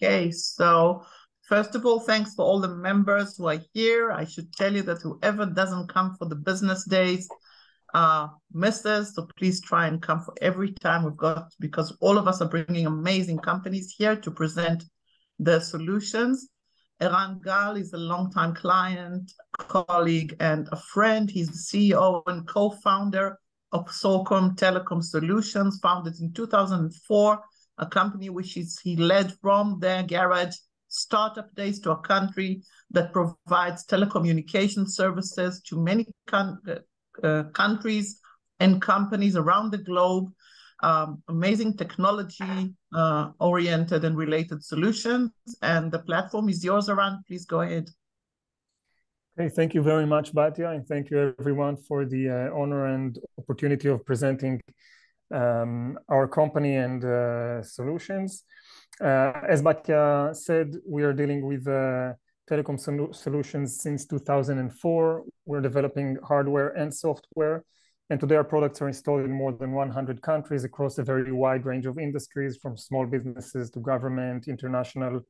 Okay, so first of all, thanks for all the members who are here. I should tell you that whoever doesn't come for the business days misses, so please try and come for every time we've got, because all of us are bringing amazing companies here to present their solutions. Eran Gal is a longtime client, colleague, and a friend. He's the CEO and co-founder of Soom Telecom Solutions, founded in 2004, a company which he led from their garage startup days to a country that provides telecommunication services to many countries and companies around the globe. Amazing technology oriented and related solutions. And the platform is yours, Eran. Please go ahead. Okay, thank you very much, Batya, and thank you everyone for the honor and opportunity of presenting our company and solutions. As Batya said, we are dealing with telecom solutions since 2004. We're developing hardware and software, and today our products are installed in more than 100 countries across a very wide range of industries, from small businesses to government, international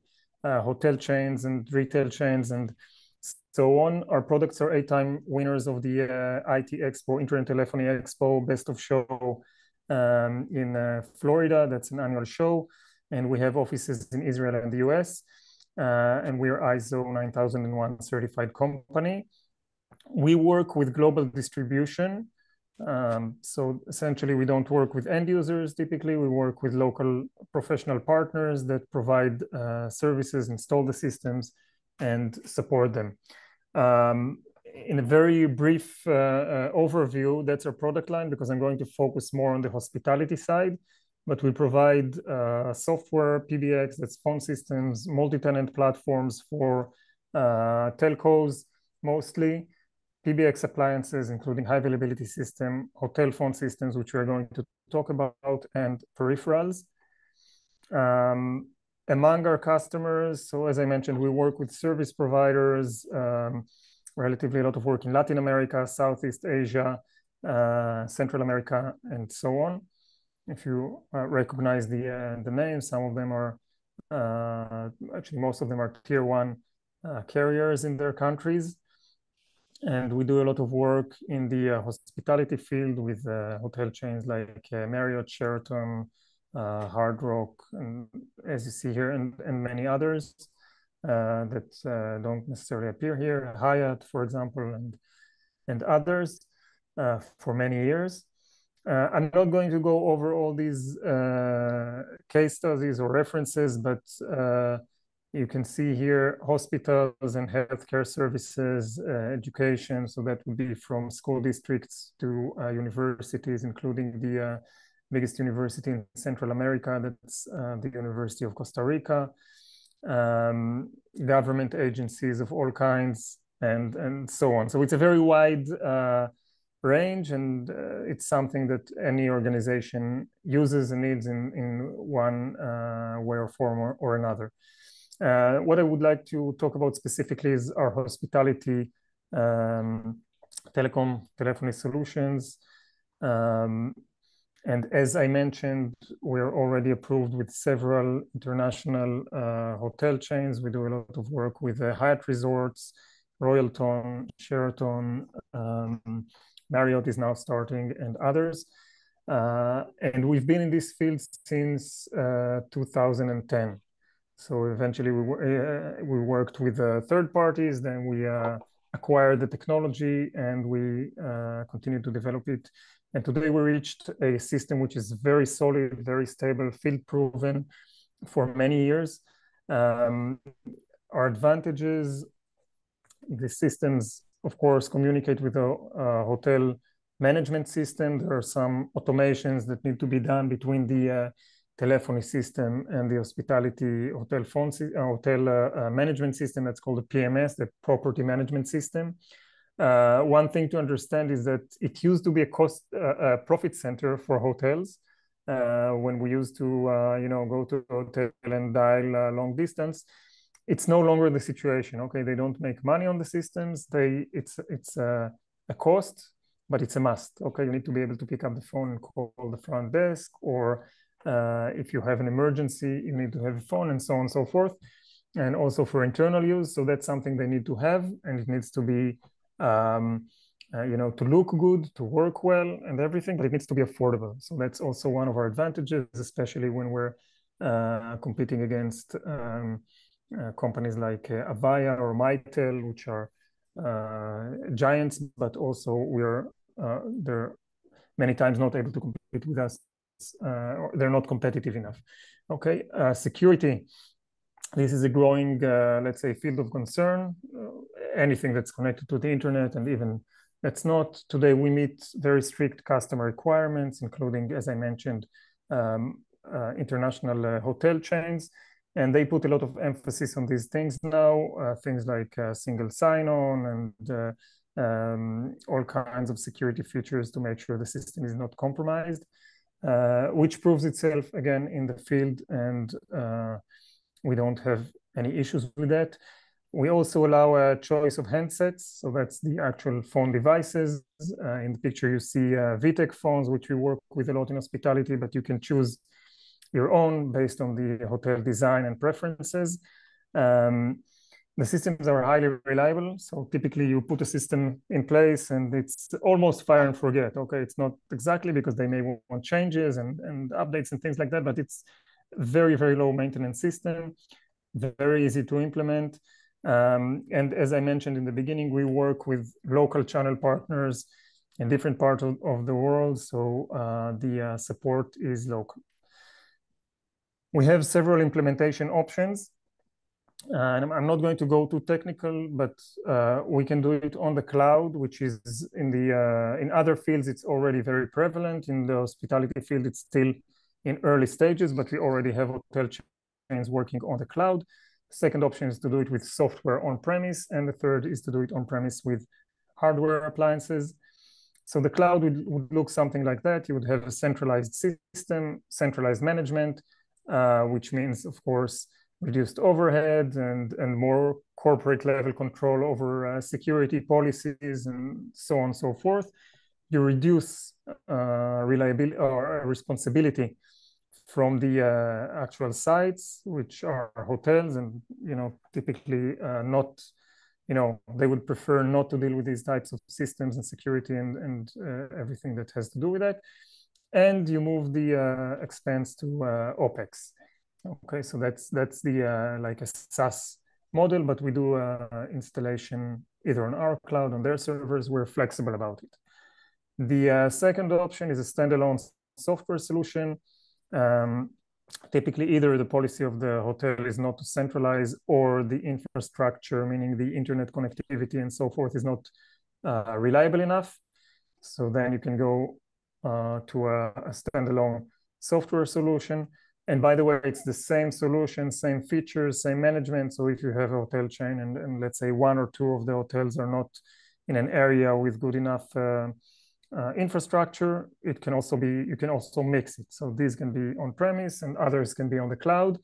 hotel chains and retail chains, and so on. Our products are 8-time winners of the IT Expo, Internet Telephony Expo, Best of Show in Florida. That's an annual show. And we have offices in Israel and the US. And we are ISO 9001 certified company. We work with global distribution. So essentially, we don't work with end users. Typically, we work with local professional partners that provide services, install the systems, and support them. In a very brief overview, that's our product line, because I'm going to focus more on the hospitality side. But we provide software, PBX, that's phone systems, multi-tenant platforms for telcos, mostly, PBX appliances, including high availability system, hotel phone systems, which we're going to talk about, and peripherals. Among our customers, so as I mentioned, we work with service providers, relatively a lot of work in Latin America, Southeast Asia, Central America, and so on. If you recognize the names, some of them are, actually most of them are tier 1 carriers in their countries. And we do a lot of work in the hospitality field with hotel chains like Marriott, Sheraton, Hard Rock, and as you see here, and many others that don't necessarily appear here, Hyatt, for example, and others for many years. I'm not going to go over all these case studies or references, but you can see here hospitals and healthcare services, education. So that would be from school districts to universities, including the biggest university in Central America, that's the University of Costa Rica, government agencies of all kinds, and so on. So it's a very wide range, and it's something that any organization uses and needs in one way or form or another. What I would like to talk about specifically is our hospitality telephony solutions. And as I mentioned, we're already approved with several international hotel chains. We do a lot of work with Hyatt Resorts, Royalton, Sheraton, Marriott is now starting, and others. And we've been in this field since 2010. So eventually we worked with third parties, then we acquired the technology, and we continued to develop it. And today we reached a system which is very solid, very stable, field proven for many years. Our advantages, the systems, of course, communicate with a hotel management system. There are some automations that need to be done between the telephony system and the hospitality hotel management system. That's called the PMS, the property management system. One thing to understand is that it used to be a profit center for hotels when we used to go to a hotel and dial long distance. It's no longer the situation. Okay, they don't make money on the systems. It's a cost, but it's a must. Okay, you need to be able to pick up the phone and call the front desk, or If you have an emergency, you need to have a phone, and so on and so forth. And also for internal use. So that's something they need to have, and it needs to be, to look good, to work well and everything, but it needs to be affordable. So that's also one of our advantages, especially when we're competing against companies like Avaya or Mitel, which are giants, but also they're many times not able to compete with us. Or they're not competitive enough. Okay, security. This is a growing, let's say, field of concern. Anything that's connected to the internet, and even that's not. Today, we meet very strict customer requirements, including, as I mentioned, international hotel chains. And they put a lot of emphasis on these things now, things like single sign-on and all kinds of security features to make sure the system is not compromised, which proves itself again in the field, and we don't have any issues with that. We also allow a choice of handsets. So that's the actual phone devices. In the picture, you see VTech phones, which we work with a lot in hospitality, but you can choose your own based on the hotel design and preferences. The systems are highly reliable. So typically you put a system in place and it's almost fire and forget. Okay, it's not exactly, because they may want changes and updates and things like that, but it's very, very low maintenance system, very easy to implement. And as I mentioned in the beginning, we work with local channel partners in different parts of the world. So the support is local. We have several implementation options. And I'm not going to go too technical, but we can do it on the cloud, which is in other fields, it's already very prevalent. In the hospitality field, it's still in early stages, but we already have hotel chains working on the cloud. Second option is to do it with software on-premise, and the third is to do it on-premise with hardware appliances. So the cloud would look something like that. You would have a centralized system, centralized management, which means, of course, reduced overhead and more corporate level control over security policies and so on and so forth. You reduce reliability or responsibility from the actual sites, which are hotels, and typically not, they would prefer not to deal with these types of systems and security and everything that has to do with that. And you move the expense to OPEX. Okay, so that's the like a SaaS model, but we do installation either on our cloud, on their servers. We're flexible about it. The second option is a standalone software solution. Typically, either the policy of the hotel is not to centralize, or the infrastructure, meaning the internet connectivity and so forth, is not reliable enough. So then you can go to a standalone software solution. And by the way, it's the same solution, same features, same management. So if you have a hotel chain and let's say one or two of the hotels are not in an area with good enough infrastructure, it can also be, you can also mix it. So these can be on-premise and others can be on the cloud.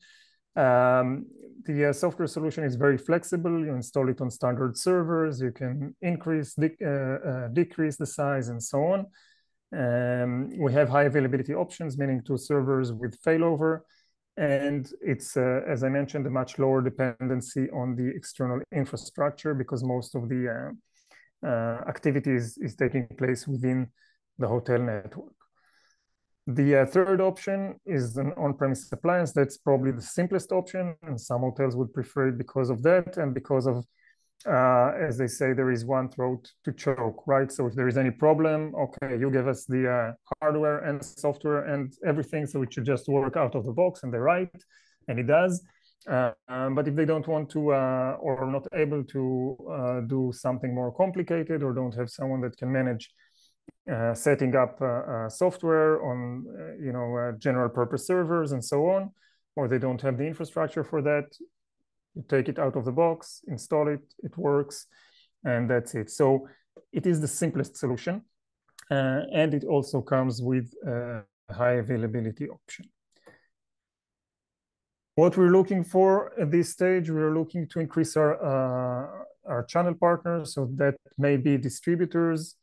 The software solution is very flexible. You install it on standard servers. You can increase, decrease the size and so on. We have high availability options, meaning 2 servers with failover. And it's, as I mentioned, a much lower dependency on the external infrastructure, because most of the activities is taking place within the hotel network. The third option is an on-premise appliance. That's probably the simplest option, and some hotels would prefer it because of that, and because of as they say, there is one throat to choke, right? So if there is any problem, okay, you give us the hardware and software and everything, so it should just work out of the box, and they're right, and it does. But if they don't want to or not able to do something more complicated, or don't have someone that can manage setting up software on general purpose servers and so on, or they don't have the infrastructure for that, you take it out of the box, install it, it works, and that's it. So it is the simplest solution, and it also comes with a high availability option. What we're looking for at this stage, we're looking to increase our channel partners. So that may be distributors,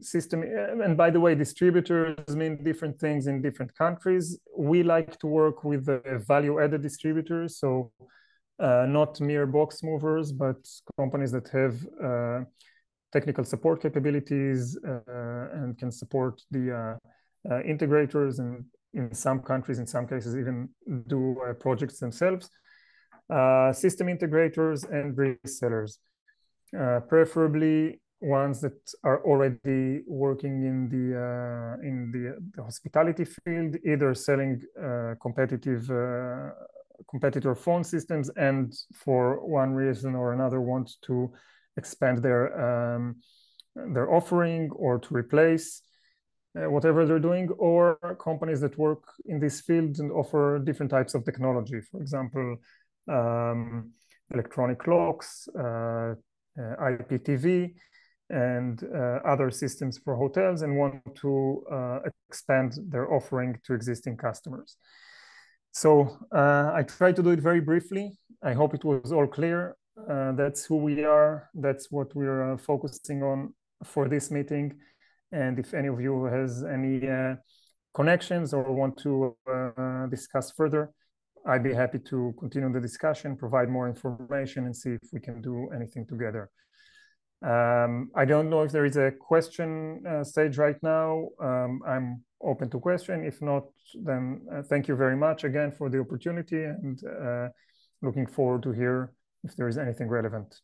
system. And by the way, distributors mean different things in different countries. We like to work with value-added distributors, so not mere box movers, but companies that have technical support capabilities and can support the integrators, and in some countries, in some cases, even do projects themselves. System integrators and resellers, preferably ones that are already working in the hospitality field, either selling competitor phone systems, and for one reason or another want to expand their offering or to replace whatever they're doing, or companies that work in this field and offer different types of technology, for example, electronic locks, IPTV, and other systems for hotels, and want to expand their offering to existing customers. So I tried to do it very briefly. I hope it was all clear. That's who we are. That's what we're focusing on for this meeting. And if any of you has any connections or want to discuss further, I'd be happy to continue the discussion, provide more information, and see if we can do anything together. I don't know if there is a question stage right now. I'm open to question. If not, then thank you very much again for the opportunity, and looking forward to hear if there is anything relevant.